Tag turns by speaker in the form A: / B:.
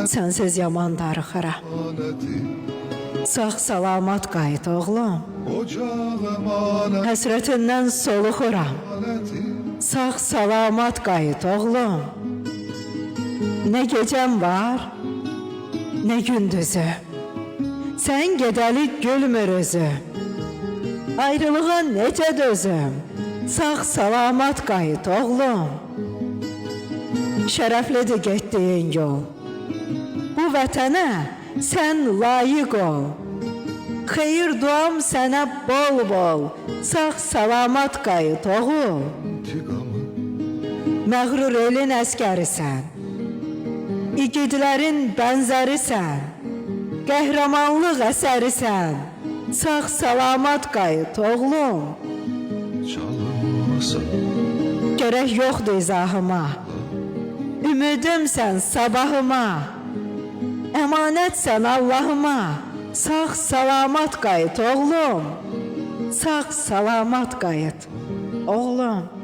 A: Sensiz yaman darıxıram. Sağ salamat qayıt oğlum. Həsrətindən soluxuram. Sağ salamat qayıt oğlum. Nə gecəm var, nə gündüzü. Sən gedəli gülmür özü. Ayrılığa necə dözüm. Sağ salamat qayıt oğlum. Şərəflidir getdiyin yol. Bu vətənə sən layiq ol. Xeyir duam sənə bol bol. Sağ salamat qayıt oğul. Məğrur elin əskərisən. İgidlərin bənzərisən. Qəhrəmanlıq əsərisən. Sağ salamat qayıt oğlum. Gərək yoxdur izahıma. Ümidimsən sabahıma. Əmanətsən Allahıma. Sağ salamat qayıt oğlum. Sağ salamat qayıt oğlum.